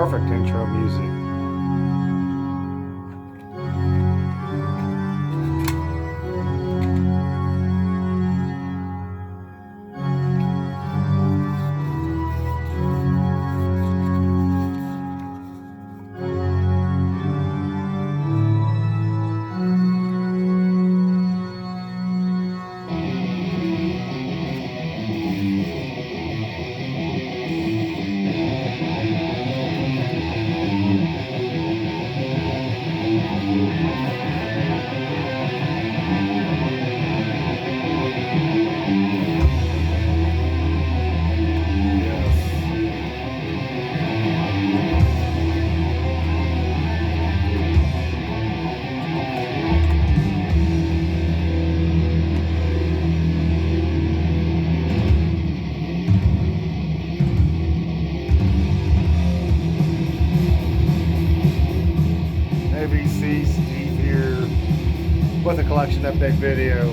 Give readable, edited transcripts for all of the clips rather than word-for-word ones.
Perfect intro music. ABC Steve here with a collection update video.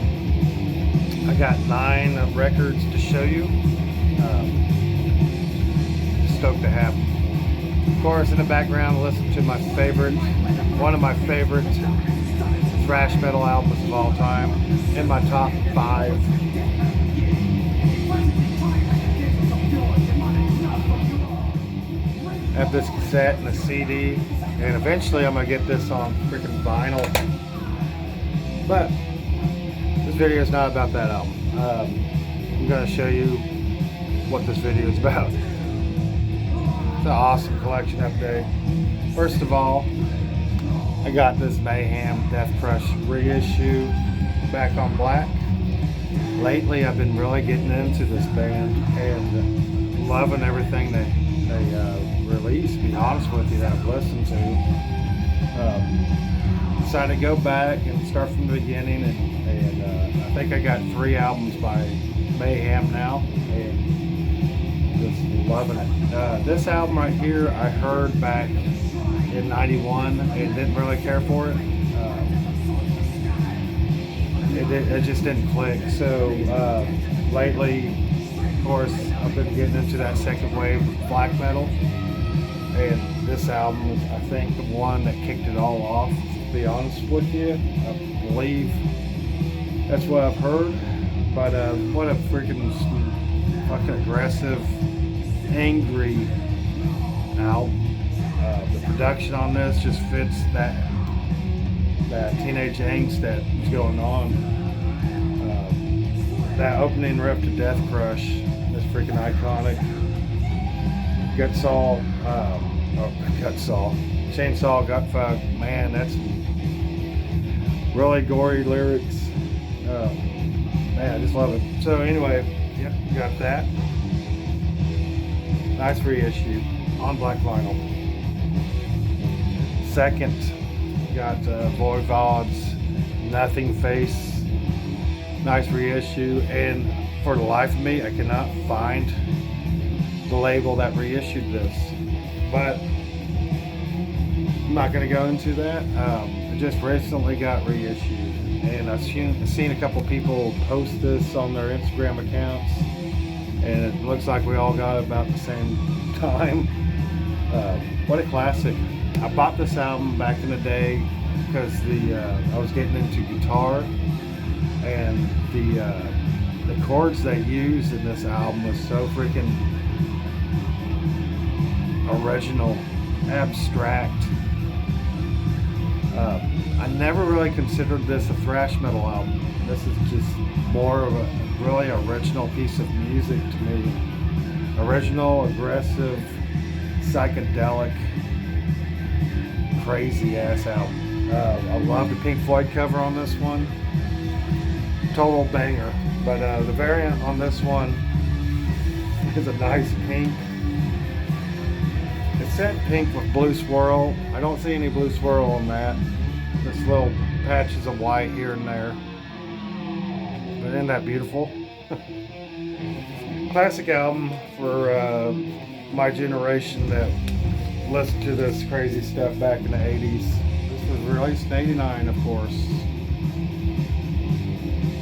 I got 9 records to show you. Stoked to have them. Of course, in the background, listen to my favorite, one of my favorite thrash metal albums of all time, in my top 5. I have this cassette and a CD, and eventually I'm gonna get this on freaking vinyl. But this video is not about that album. I'm gonna show you what this video is about. It's an awesome collection update. First of all, I got this Mayhem Death Crush reissue back on black. Lately, I've been really getting into this band and loving everything they released. To be honest with you, that I've listened to. Decided to go back and start from the beginning, and I think I got 3 albums by Mayhem now, and just loving it. This album right here, I heard back in '91 and didn't really care for it. It just didn't click. So lately, of course, I've been getting into that second wave of black metal, and this album is, I think, the one that kicked it all off. To be honest with you, I believe that's what I've heard. But what a freaking fucking aggressive, angry album. The production on this just fits that teenage angst that was going on. That opening riff to Death Crush is freaking iconic. Chainsaw Gutfuck, man, that's really gory lyrics. Man, I just love it. So anyway, yep, got that. Nice reissue on black vinyl. Second, got Voivod's Nothing Face, nice reissue, and for the life of me, I cannot find the label that reissued this, but I'm not going to go into that. It just recently got reissued, and I've seen a couple people post this on their Instagram accounts, and it looks like we all got it about the same time. What a classic. I bought this album back in the day because I was getting into guitar, and the chords they used in this album was so freaking original, abstract. I never really considered this a thrash metal album. This is just more of a really original piece of music to me. Original, aggressive, psychedelic, crazy ass album. I love the Pink Floyd cover on this one. Total banger. But the variant on this one is a nice pink. It's set pink with blue swirl. I don't see any blue swirl on that. Just little patches of white here and there. But isn't that beautiful? Classic album for my generation that listened to this crazy stuff back in the 80s. This was released in '89, of course.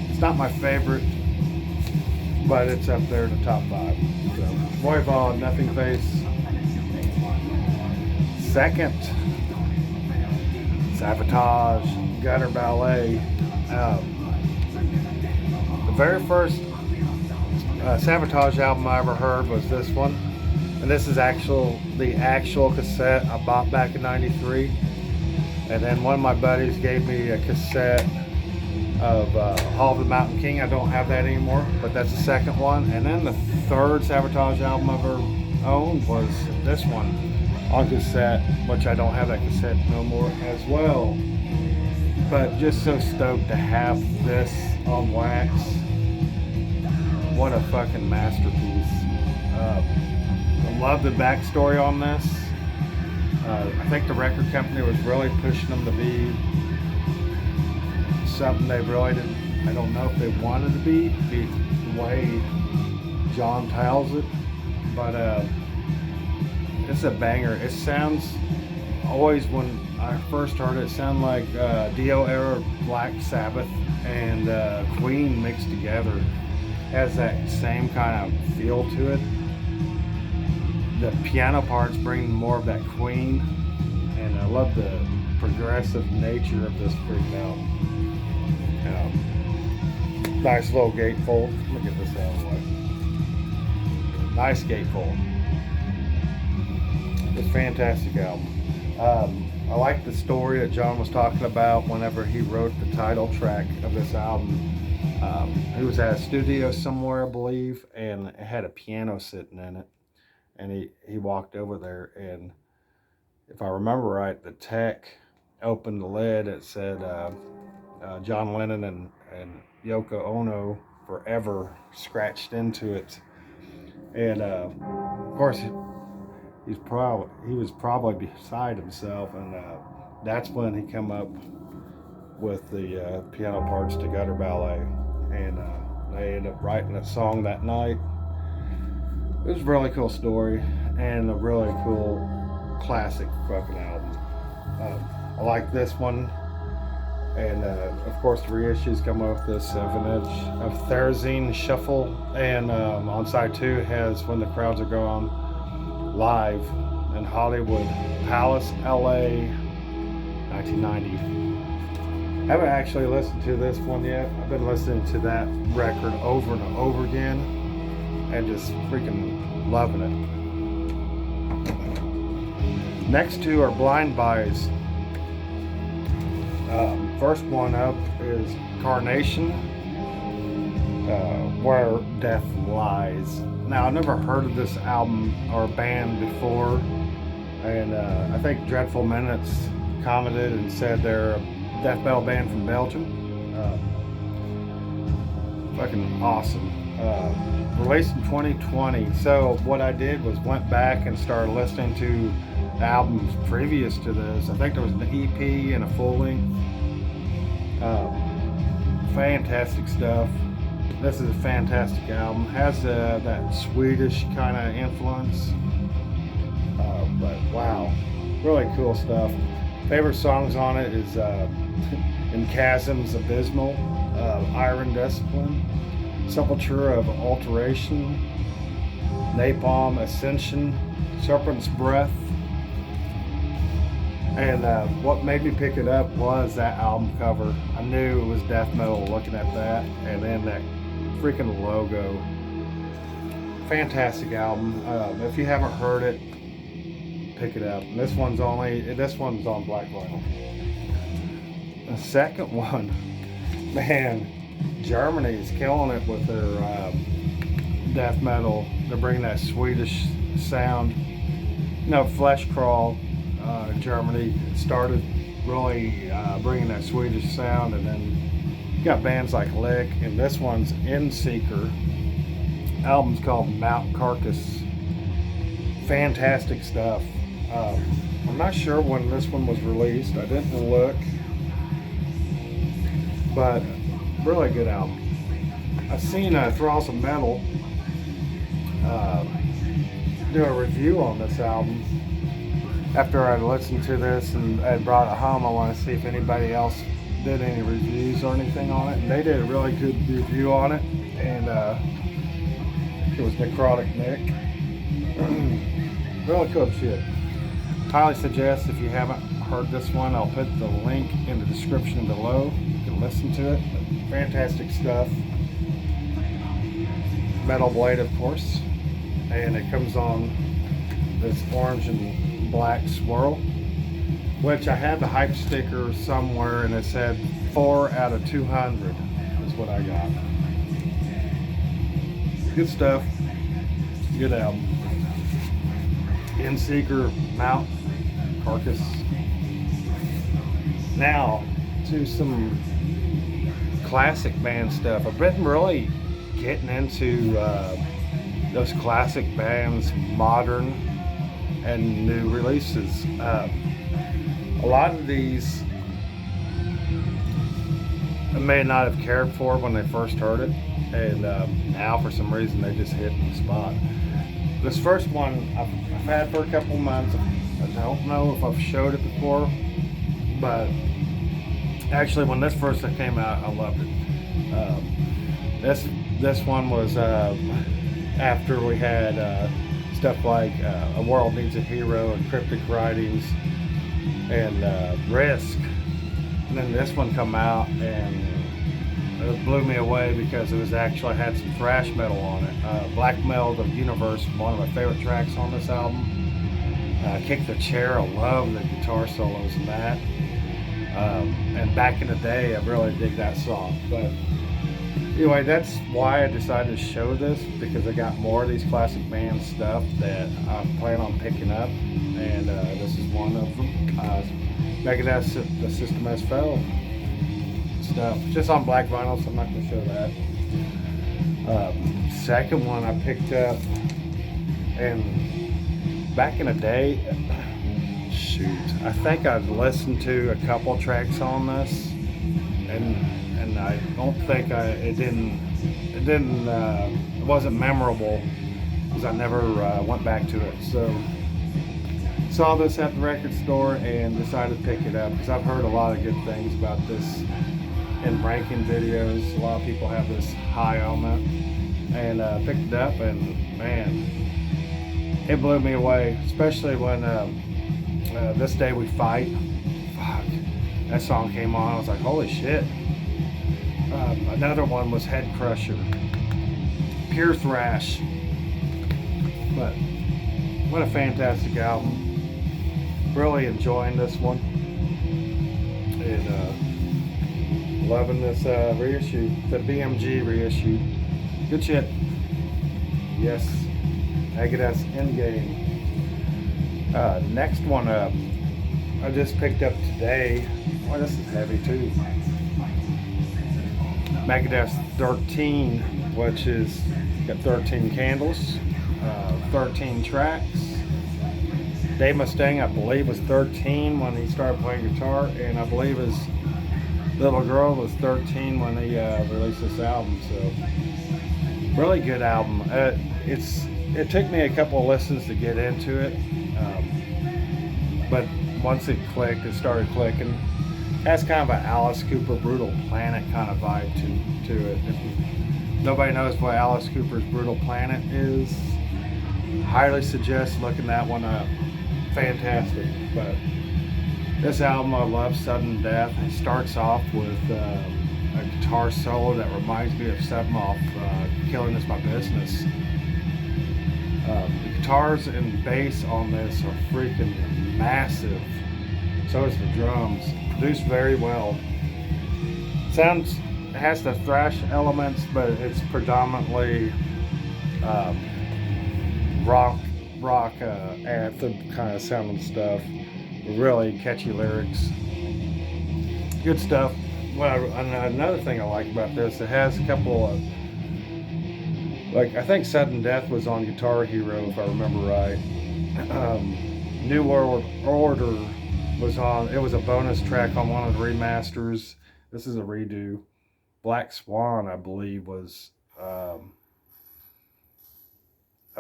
It's not my favorite, but it's up there in the top 5. So, Voivod, Nothing Face. second Sabotage Gutter Ballet. The very first Sabotage album I ever heard was this one, and this is the actual cassette I bought back in '93. And then one of my buddies gave me a cassette of Hall of the Mountain King. I don't have that anymore, but that's the second one. And then the third Sabotage album I ever owned was this one on cassette, which I don't have that cassette no more as well. But just so stoked to have this on wax. What a fucking masterpiece. I love the backstory on this. I think the record company was really pushing them to be something they really didn't. I don't know if they wanted to be the way John tells it, but it's a banger. It sounds always, when I first heard it, it sounded like Dio era Black Sabbath and Queen mixed together. Has that same kind of feel to it. The piano parts bring more of that Queen, and I love the progressive nature of this freaking album. Nice little gatefold. Let me get this out of the way. Nice gatefold. It's a fantastic album. I like the story that John was talking about whenever he wrote the title track of this album. He was at a studio somewhere, I believe, and it had a piano sitting in it. And he walked over there, and if I remember right, the tech opened the lid. It said John Lennon and Yoko Ono forever scratched into it. And of course, he was probably beside himself, and that's when he came up with the piano parts to Gutter Ballet, and they ended up writing a song that night. It was a really cool story and a really cool classic fucking album. I like this one, and of course the reissues come with this vintage of Therazine Shuffle, and on side 2 has When the Crowds Are Gone live in Hollywood Palace, LA, 1990. I haven't actually listened to this one yet. I've been listening to that record over and over again and just freaking loving it. Next two are Blind Buys. First one up is Carnation, Where Death Lies. Now, I've never heard of this album or band before, and I think Dreadful Minutes commented and said they're a death metal band from Belgium. Fucking awesome. Released in 2020. So what I did was went back and started listening to the albums previous to this. I think there was an EP and a full length. Fantastic stuff. This is a fantastic album. Has that Swedish kind of influence. But wow, really cool stuff. Favorite songs on it is In Chasms Abysmal, Iron Discipline, Sepulture of Alteration, Napalm Ascension, Serpent's Breath. And what made me pick it up was that album cover. I knew it was death metal looking at that, and then that freaking logo. Fantastic album. If you haven't heard it, pick it up. And this one's on black vinyl. The second one, man, Germany's killing it with their death metal. They're bringing that Swedish sound. You know, Flesh Crawl, Germany started really bringing that Swedish sound, and then you got bands like Lick, and this one's In Seeker. Album's called Mount Carcass. Fantastic stuff. I'm not sure when this one was released. I didn't look, but really good album. I've seen Thralls of Metal do a review on this album. After I listened to this and I brought it home, I want to see if anybody else did any reviews or anything on it. And they did a really good review on it, and it was Necrotic Nick. Really cool shit. Highly suggest, if you haven't heard this one, I'll put the link in the description below. You can listen to it. Fantastic stuff. Metal blade, of course, and it comes on this orange and black swirl, which I had the hype sticker somewhere and it said 4 out of 200 is what I got. Good stuff. Good album. In-Seeker Mount Carcass. Now to some classic band stuff. I've been really getting into those classic bands, modern and new releases. A lot of these I may not have cared for when they first heard it, and now for some reason they just hit the spot. This first one I've had for a couple months. I don't know if I've showed it before, but actually when this first came out, I loved it. This one was after we had stuff like A World Needs a Hero and Cryptic Writings and Risk, and then this one come out and it blew me away because it was actually had some thrash metal on it. Black Metal the Universe, one of my favorite tracks on this album. Kick the Chair, I love the guitar solos in that. And back in the day, I really dig that song. But anyway, that's why I decided to show this, because I got more of these classic band stuff that I plan on picking up, and this is one of them. Megadeth, the System S Fell stuff, just on black vinyl, so I'm not going to show that. Second one I picked up, and back in the day, shoot, I think I've listened to a couple tracks on this, and I don't think it wasn't memorable because I never went back to it. So saw this at the record store and decided to pick it up because I've heard a lot of good things about this in ranking videos. A lot of people have this high on it, and picked it up, and man, it blew me away, especially when This Day We Fight, fuck, that song came on. I was like, holy shit. Another one was Head Crusher, pure thrash, but what a fantastic album. Really enjoying this one, and loving this reissue, the BMG reissue. Good shit. Yes, Megadeth's Endgame. Next one up, I just picked up today. Boy, this is heavy too. Megadeth's 13, which is got 13 candles, 13 tracks. Dave Mustaine, I believe, was 13 when he started playing guitar, and I believe his little girl was 13 when he released this album. So, really good album. It took me a couple of listens to get into it, but once it clicked, it started clicking. It has kind of an Alice Cooper Brutal Planet kind of vibe to it. If nobody knows what Alice Cooper's Brutal Planet is, highly suggest looking that one up. Fantastic. But this album, I love Sudden Death. It starts off with a guitar solo that reminds me of something off Killing Is My Business. The guitars and bass on this are freaking massive. So is the drums. Produced very well. It has the thrash elements, but it's predominantly rock anthem kind of sounding stuff. Really catchy lyrics. Good stuff. Well, another thing I like about this, it has a couple of, like, I think Sudden Death was on Guitar Hero, if I remember right. New World Order was on, it was a bonus track on one of the remasters. This is a redo. Black Swan, I believe, was a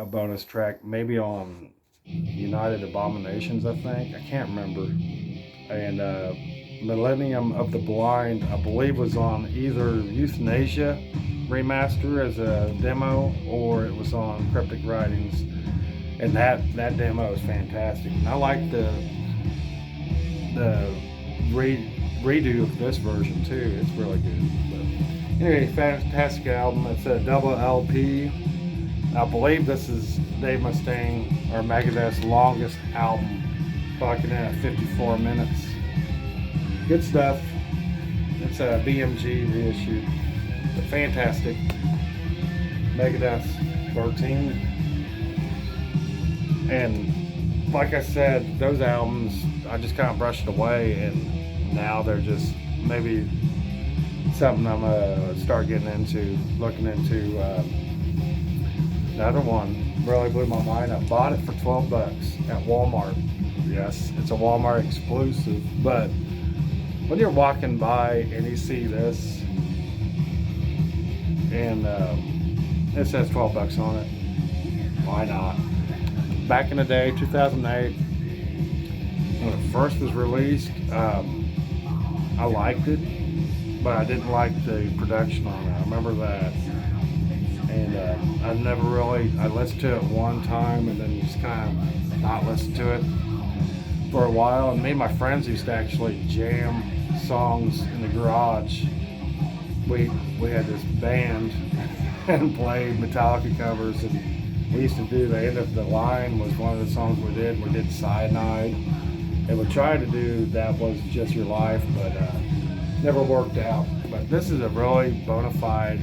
bonus track, maybe on United Abominations, I think. I can't remember. And Millennium of the Blind, I believe, was on either Euthanasia remaster as a demo, or it was on Cryptic Writings. And that demo is fantastic. And I like the redo of this version too. It's really good. But anyway, fantastic album. It's a double LP. I believe this is Dave Mustaine or Megadeth's longest album, clocking in at 54 minutes. Good stuff. It's a BMG reissue, but fantastic. Megadeth's 13. And like I said, those albums, I just kind of brushed away, and now they're just maybe something I'm gonna start getting into, looking into. Another one really blew my mind. I bought it for $12 at Walmart. Yes, it's a Walmart exclusive, but when you're walking by and you see this and it says $12 on it, why not? Back in the day, 2008, when it first was released, I liked it, but I didn't like the production on it. I remember that. And I listened to it one time and then just kind of not listened to it for a while. And me and my friends used to actually jam songs in the garage. We had this band and played Metallica covers, and we used to do the end of the line was one of the songs we did. We did Cyanide, and we tried to do That Was Just Your Life, but never worked out. But this is a really bona fide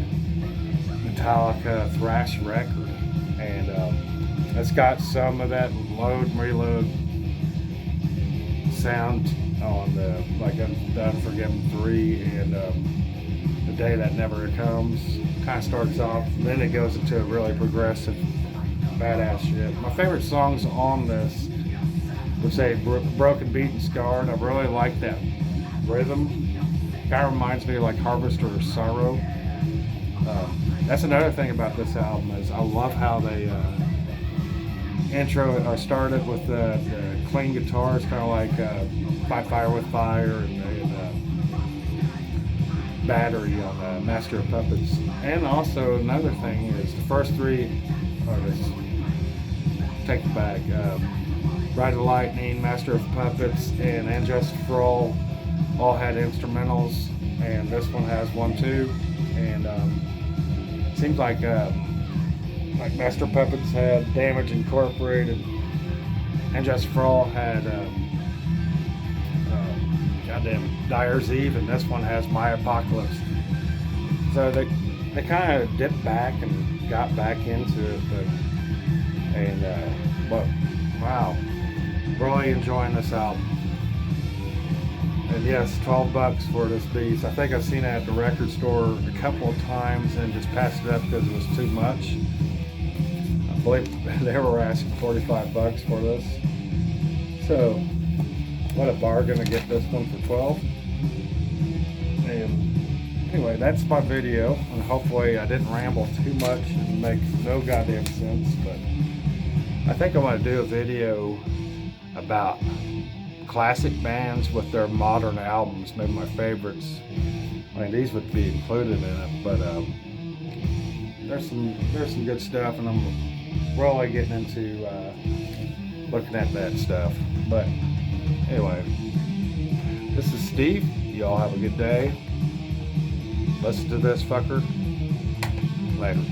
Metallica thrash record, and it's got some of that load and reload sound on the like Unforgiven 3 and The Day That Never Comes. Kind of starts off, and then it goes into a really progressive, badass shit. My favorite songs on this would say Broken, Beaten, Scarred. I really like that rhythm. Kind of reminds me of like Harvester or Sorrow. That's another thing about this album is I love how they intro or started with the clean guitars, kind of like Fight Fire with Fire and Battery on Master of Puppets. And also another thing is the first three artists, take it back, Ride the Lightning, Master of Puppets, and Justice for all had instrumentals, and this one has one too. And seems like Master of Puppets had Damage Incorporated, and Justice for All had goddamn Dyer's Eve, and this one has My Apocalypse. So they kind of dipped back and got back into it, but wow, really enjoying this album. And yes, $12 for this beast. I think I've seen it at the record store a couple of times and just passed it up because it was too much. I believe they were asking $45 for this. So, what a bargain to get this one for $12. And anyway, that's my video, and hopefully I didn't ramble too much and make no goddamn sense, but I think I want to do a video about classic bands with their modern albums, maybe my favorites. I mean, these would be included in it, but there's some good stuff, and I'm really getting into looking at that stuff. But anyway, this is Steve. Y'all have a good day. Listen to this fucker. Later.